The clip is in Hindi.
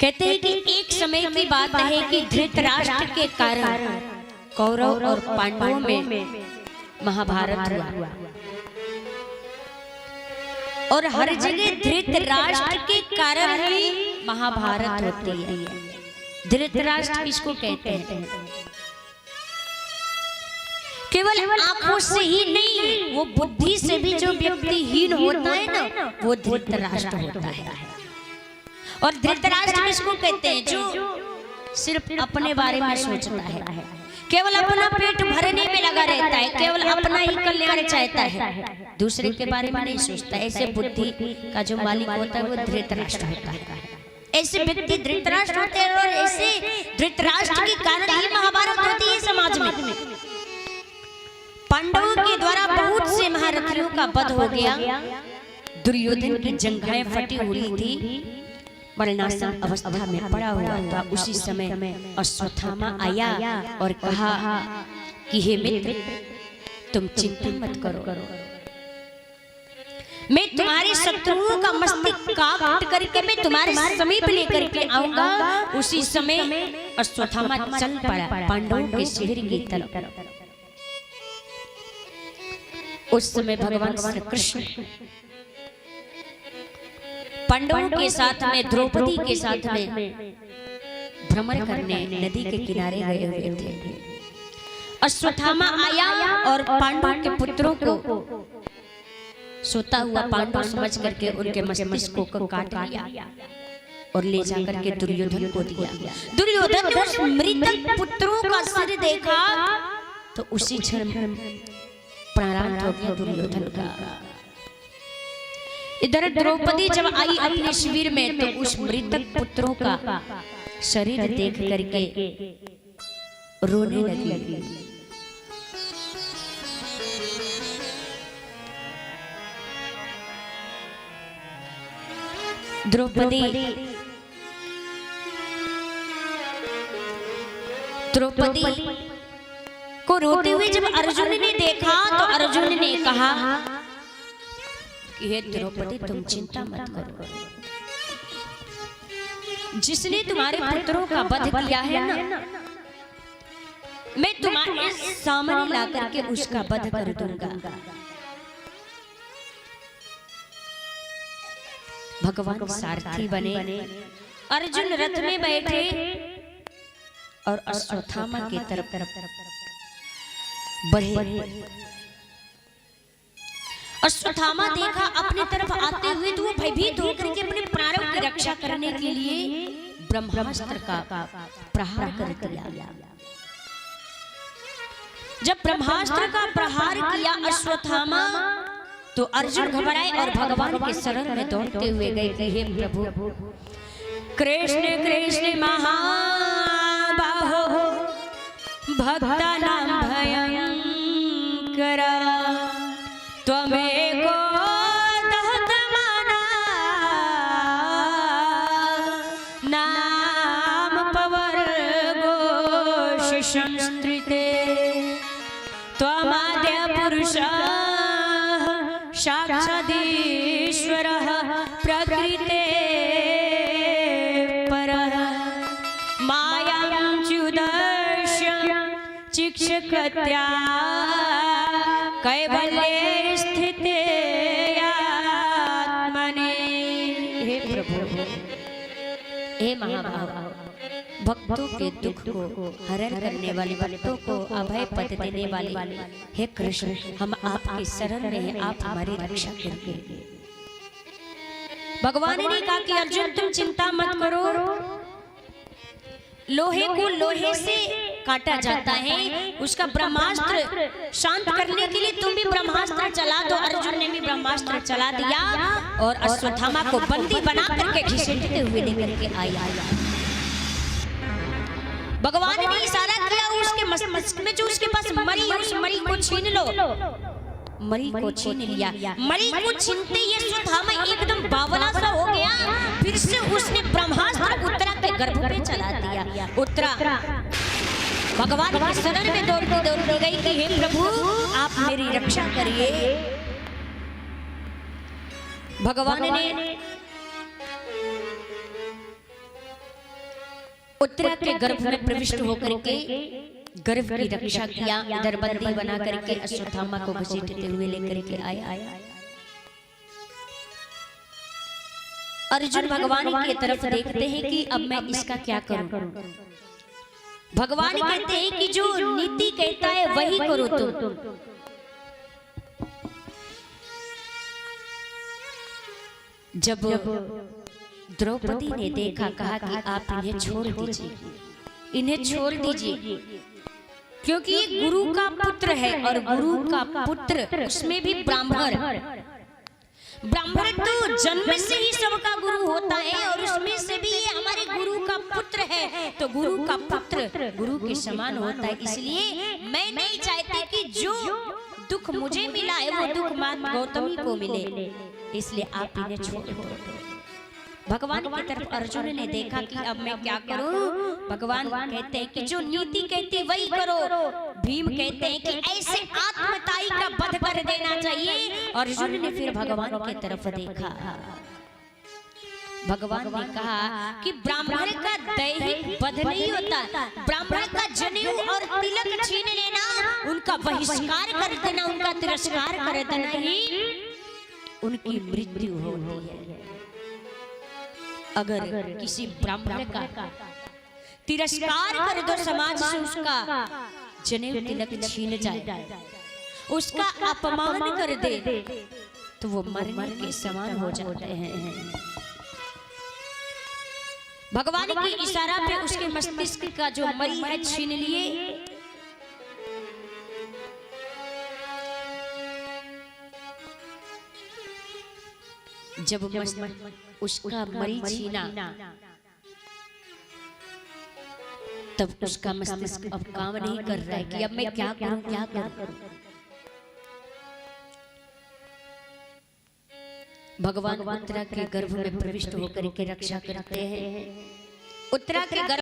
कहते हैं कि एक समय की बात है कि धृतराष्ट्र के कारण कौरव और पांडवों में महाभारत हुआ और हर जगह धृतराष्ट्र के कारण ही महाभारत होती है। धृतराष्ट्र किसको कहते हैं? केवल आंखों से ही नहीं, वो बुद्धि से भी जो व्यक्ति हीन होता है ना, वो धृतराष्ट्र होता है। और धृतराष्ट्र किसको कहते हैं? जो सिर्फ अपने बारे में सोचता है, केवल अपना पेट भरने में लगा रहता है, केवल अपना ही कल्याण चाहता है, दूसरे के बारे में नहीं सोचता। ऐसे बुद्धि का जो मालिक होता है वो धृतराष्ट्र होता है। ऐसे व्यक्ति धृतराष्ट्र होते हैं और ऐसे धृतराष्ट्र के कारण ही महाभारत होती है समाज में। पांडवों के द्वारा बहुत से महारथियों का वध हो गया। दुर्योधन की जंघाएं फटी हुई थी, मरणासन अवस्था में पड़ा हुआ था। उसी समय अश्वत्थामा आया और कहा कि हे मित्र, तुम चिंता मत करो, मैं तुम्हारे शत्रुओं का मस्तक काट करके मैं तुम्हारे समीप लेकर के आऊंगा। उसी समय अश्वत्थामा चल पड़ा पांडवों के शिविर की तरफ। उस समय भगवान श्री कृष्ण पांडवों के साथ में, द्रौपदी के साथ में भ्रमण करने नदी के किनारे गए हुए थे। अश्वत्थामा आया और पांडवों के पुत्रों को सोता हुआ पांडव समझ करके उनके मस्तिष्क को काट लिया और ले जाकर के दुर्योधन को दिया। दुर्योधन ने उस मृतक पुत्रों का सिर देखा तो उसी क्षण प्राणांत हो गया दुर्योधन का। इधर द्रौपदी जब आई अपने शिविर में तो उस मृतक पुत्रों का शरीर देख करके रोने लगी। द्रौपदी को रोते हुए जब अर्जुन ने देखा तो अर्जुन ने कहा कि हे द्रौपदी, तुम चिंता मत करो, जिसने तुम्हारे पुत्रों का वध किया है ना, मैं तुम्हारे सामने ला करके उसका वध कर दूंगा। भगवान सारथी बने, अर्जुन रथ में बैठे और अश्वत्थामा की तरफ बढ़े। अश्वत्थामा देखा अपनी तरफ आते हुए तो वो भयभीत होकर के अपने प्राणों की रक्षा करने के लिए ब्रह्मास्त्र का प्रहार कर दिया। जब ब्रह्मास्त्र का प्रहार किया अश्वत्थामा तो अर्जुन घबराए और भगवान के शरण में दौड़ते हुए गए कि हे प्रभु, कृष्ण कृष्ण महाबाहो भक्तानां भयंकरा त्वमेको दहतमाना नाम पवर्गो शिशंस्त्रिते त्वमाद्य पुरुषः साक्षादीश्वरः प्रकृते परः मायां च्युदर्श्य चिक्षकत्या कैवल्ये स्थिते आत्मने। हे प्रभु, हे महाभाव, भक्तों के दुख को हरण करने वाले, भक्तों को अभय पद देने वाले, हे कृष्ण, हम आपके शरण में हैं, आप हमारी रक्षा करिए। भगवान ने कहा कि अर्जुन, तुम चिंता मत करो, लोहे को लोहे से काटा जाता है, उसका ब्रह्मास्त्र शांत करने के लिए तुम भी ब्रह्मास्त्र चला दो। अर्जुन ने भी ब्रह्मास्त्र चला दिया और अश्वत्थामा को बंदी बना करके घसीटते हुए लेकर के आया। भगवान ने इशारा किया उसके मस्तिष्क में जो उसके पास मरी, उस मरी को छीन लो। मरी को छीन लिया। मरी को छीनते ही अश्वत्थामा एकदम बावला सा हो गया। फिर से उसने ब्रह्मास्त्र उत्तरा के गर्भ पे चला दिया। उत्तरा भगवान के शरण में दौड़ती गई कि हे प्रभु, आप मेरी रक्षा करिए। भगवान ने उत्तरा के गर्भ में प्रविष्ट होकर के गर्भ की रक्षा किया, इधर बंदी बना करके अश्वत्थामा को घसीटते हुए लेकर के आया। अर्जुन भगवान की तरफ देखते हैं कि अब मैं इसका क्या करूं। भगवान कहते हैं कि जो नीति कहता है वही करो तुम। जब द्रौपदी ने देखा, कहा कि आप इन्हें छोड़ दीजिए, इन्हें छोड़ दीजिए, क्योंकि ये गुरु का पुत्र है और गुरु का पुत्र उसमें भी ब्राह्मण। ब्राह्मण तो जन्म से ही सबका गुरु होता है और उसमें से भी ये हमारे गुरु का पुत्र है, तो गुरु का पुत्र गुरु के समान होता है। इसलिए मैं नहीं चाहती कि जो दुख मुझे मिला है वो दुख माता गौतमी को मिले, इसलिए आप इन्हें छोड़ दो। भगवान की तरफ अर्जुन ने देखा कि अब मैं क्या करूं। भगवान कहते हैं कि जो नीति कहती वही करो। भीम कहते हैं कि ऐसे आत्मताई का वध कर देना चाहिए। अर्जुन ने फिर भगवान की तरफ देखा। भगवान ने कहा कि ब्राह्मण का दैहिक वध नहीं होता, ब्राह्मण का जनेऊ और तिलक छीन लेना, उनका बहिष्कार कर देना, उनका तिरस्कार कर देना ही उनकी मृत्यु होती है। अगर किसी ब्राह्मण का तिरस्कार कर दो, समाज से उसका जनेऊ तिलक छीन जाए, उसका अपमान कर दे, तो वो मरने के समान हो जाते हैं। भगवान के इशारा पे उसके मस्तिष्क का जो मरी है छीन लिए। जब उसका मरी छीना, तब उसका मस्तिष्क अब काम नहीं कर रहा है कि अब मैं क्या करूं, क्या करूं। भगवान उत्तरा के गर्भ में प्रविष्ट होकर के रक्षा करते हैं। उत्तरा के गर्भ